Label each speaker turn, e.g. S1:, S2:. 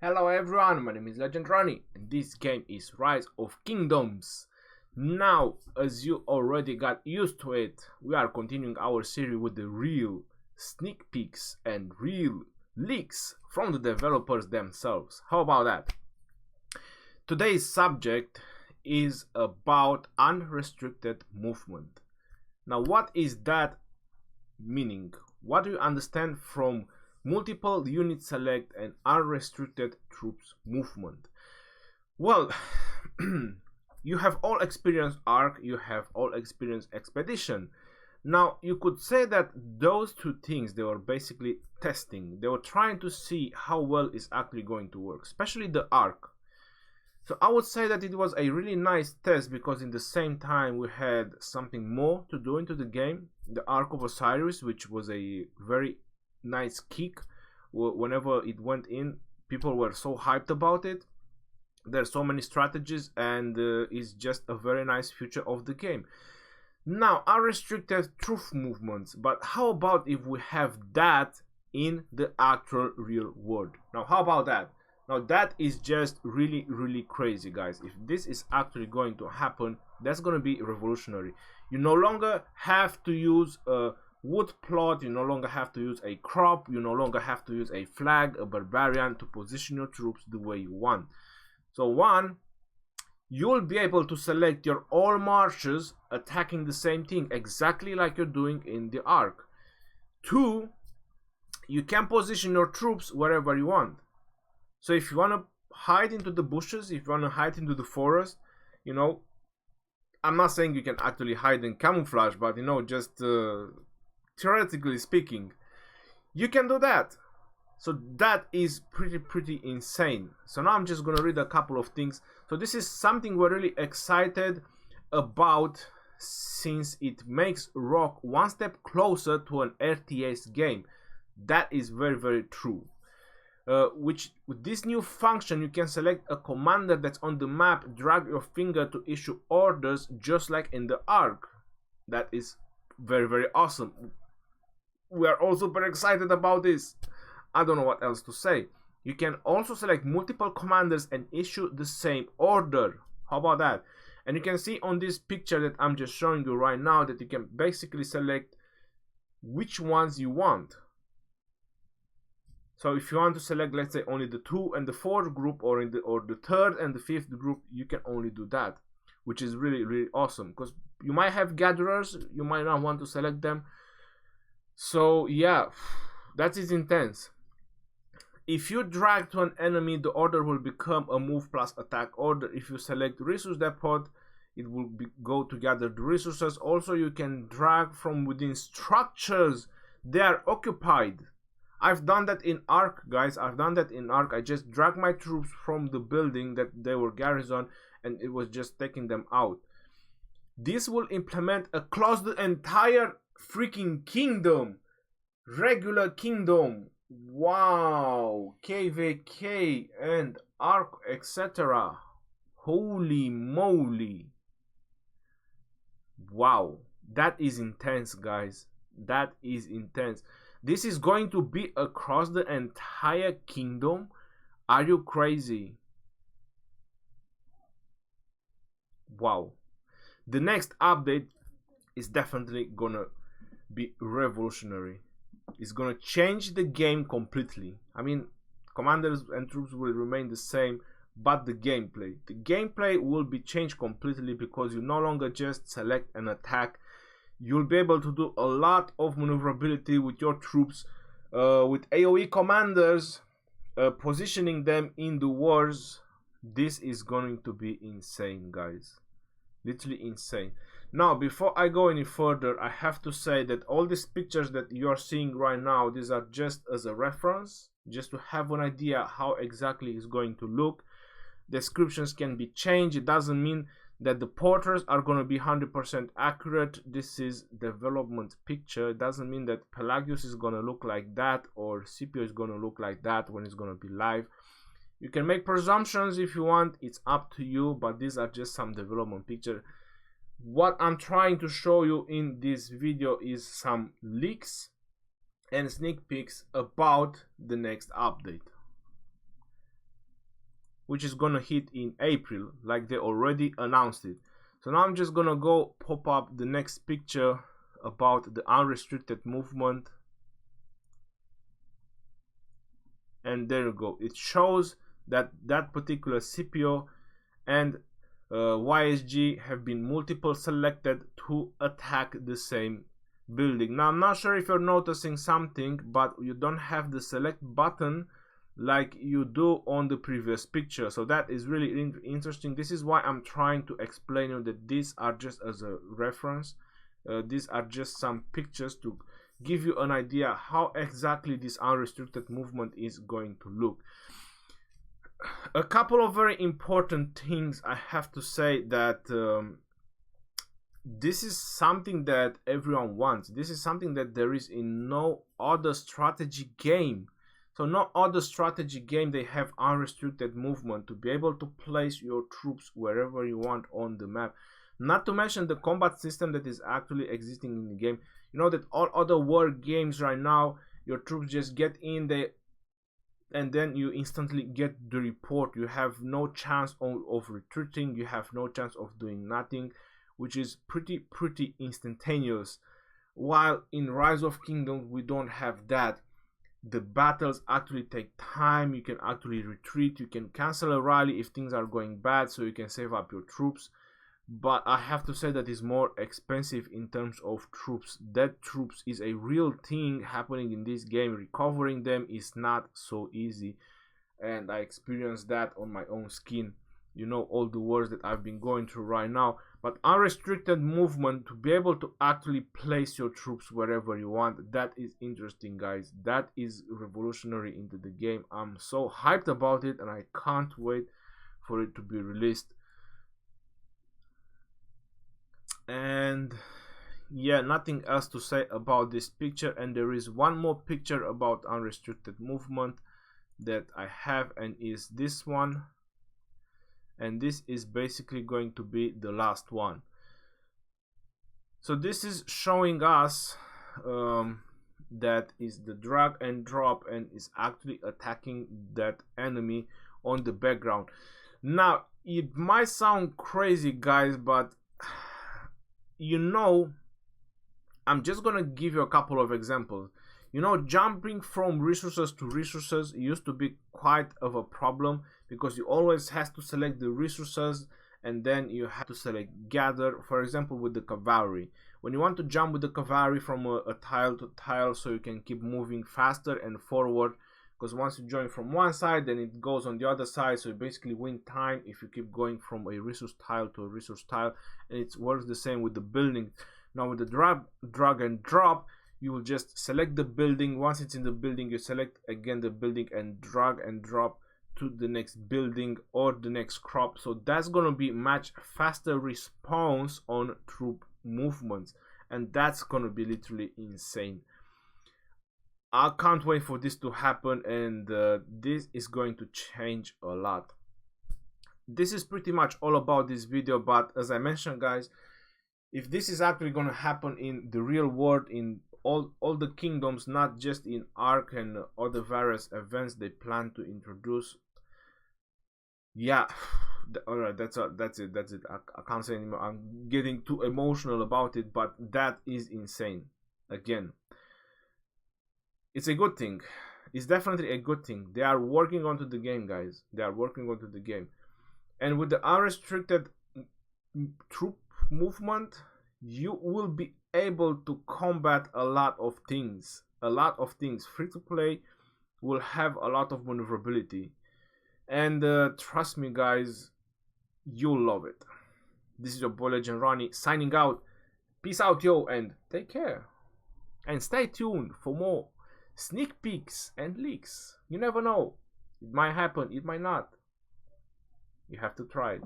S1: Hello everyone, my name is Legend Ronnie and this game is Rise of Kingdoms. Now, as you already got used to it, we are continuing our series with the real sneak peeks and real leaks from the developers themselves. How about that? Today's subject is about unrestricted movement. Now, what is that meaning? What do you understand from multiple unit select and unrestricted troops movement? Well, you have all experienced ARC, you have all experienced expedition. Now you could say that those two things, they were basically testing. They were trying to see how well it's actually going to work, especially the ARC. So I would say that it was a really nice test because in the same time we had something more to do into the game. The Ark of Osiris, which was a very nice kick. Whenever it went in, people were so hyped about it. There's so many strategies and it's just a very nice feature of the game. Now, unrestricted troop movements, but how about if we have that in the actual real world? Now, how about that? Now, that is just really crazy, guys. If this is actually going to happen, that's going to be revolutionary. You no longer have to use a wood plot, you no longer have to use a crop, you no longer have to use a flag, a barbarian to position your troops the way you want. So one, you'll be able to select your all marches attacking the same thing exactly like you're doing in the Ark. Two, you can position your troops wherever you want. So if you want to hide into the bushes, if you want to hide into the forest, you know, I'm not saying you can actually hide in camouflage, but you know, just theoretically speaking, you can do that. So that is pretty insane. So now I'm just gonna read a couple of things. So this is something we're really excited about since it makes Rock one step closer to an RTS game. That is very true. Which with this new function you can select a commander that's on the map, drag your finger to issue orders just like in the Ark. That is very awesome. We are all super excited about this. I don't know what else to say. You can also select multiple commanders and issue the same order. How about that? And you can see on this picture that I'm just showing you right now that you can basically select which ones you want. So if you want to select, let's say, only the 2 and the 4th group, or the 3rd and the 5th group, you can only do that, which is really awesome. Because you might have gatherers, you might not want to select them. So yeah, that is intense. If you drag to an enemy, the order will become a move plus attack order. If you select resource depot, it will go to gather the resources. Also, you can drag from within structures they are occupied. I've done that in Ark, guys. I've done that in Ark. I just dragged my troops from the building that they were garrison, and it was just taking them out. This will implement across the entire freaking kingdom. Regular kingdom. Wow. KVK and Ark, etc. Holy moly. Wow. That is intense, guys. That is intense. This is going to be across the entire kingdom. Are you crazy? Wow. The next update is definitely gonna be revolutionary. It's gonna change the game completely. I mean, commanders and troops will remain the same, but the gameplay will be changed completely because you no longer just select an attack. You'll be able to do a lot of maneuverability with your troops, with AoE commanders, positioning them in the wars. This is going to be insane, guys. Literally insane. Now, before I go any further, I have to say that all these pictures that you are seeing right now, these are just as a reference, just to have an idea how exactly it's going to look. Descriptions can be changed. It doesn't mean that the portraits are going to be 100% accurate. This is development picture. It doesn't mean that Pelagius is going to look like that or Scipio is going to look like that when it's going to be live. You can make presumptions if you want, it's up to you, but these are just some development picture. What I'm trying to show you in this video is some leaks and sneak peeks about the next update. which is gonna hit in April, like they already announced it. So now I'm just gonna go pop up the next picture about the unrestricted movement, and there you go. It shows that that particular CPO and YSG have been multiple selected to attack the same building. Now I'm not sure if you're noticing something, but you don't have the select button like you do on the previous picture. So that is really interesting. This is why I'm trying to explain you that these are just as a reference. These are just some pictures to give you an idea how exactly this unrestricted movement is going to look. A couple of very important things I have to say, that this is something that everyone wants. This is something that there is in no other strategy game. So no other strategy game they have unrestricted movement to be able to place your troops wherever you want on the map. Not to mention the combat system that is actually existing in the game. You know that all other war games right now, your troops just get in there and then you instantly get the report. You have no chance of retreating. You have no chance of doing nothing, which is pretty instantaneous. While in Rise of Kingdoms we don't have that. The battles actually take time. You can actually retreat. You can cancel a rally if things are going bad, so you can save up your troops. But I have to say that is more expensive in terms of troops. Dead troops is a real thing happening in this game. Recovering them is not so easy, and I experienced that on my own skin. You know, all the wars that I've been going through right now. But unrestricted movement, to be able to actually place your troops wherever you want, that is interesting, guys. That is revolutionary into the game. I'm so hyped about it, and I can't wait for it to be released. And yeah, nothing else to say about this picture. And there is one more picture about unrestricted movement that I have, and is this one. And this is basically going to be the last one. So this is showing us that is the drag and drop, and is actually attacking that enemy on the background. Now it might sound crazy, guys, but you know, I'm just gonna give you a couple of examples. You know, jumping from resources to resources used to be quite of a problem, because you always have to select the resources and then you have to select gather. For example, with the cavalry, when you want to jump with the cavalry from a tile to tile, so you can keep moving faster and forward, because once you join from one side, then it goes on the other side, so you basically win time if you keep going from a resource tile to a resource tile. And it works the same with the building. Now with the drag and drop, you will just select the building. Once it's in the building, you select again the building and drag and drop to the next building or the next crop. So that's gonna be much faster response on troop movements, and that's gonna be literally insane. I can't wait for this to happen, and this is going to change a lot. This is pretty much all about this video, but as I mentioned, guys, if this is actually going to happen in the real world, in all the kingdoms, not just in ARC and other various events they plan to introduce, yeah, all right, that's it. I can't say anymore. I'm getting too emotional about it, but that is insane. Again, it's a good thing. It's definitely a good thing. They are working onto the game, guys. They are working onto the game. And with the unrestricted troop movement, you will be able to combat a lot of things. Free to play will have a lot of maneuverability. And trust me, guys, you'll love it. This is your boy Legend Ronnie signing out. Peace out, yo, and take care. And stay tuned for more sneak peeks and leaks. You never know. It might happen, it might not. You have to try it.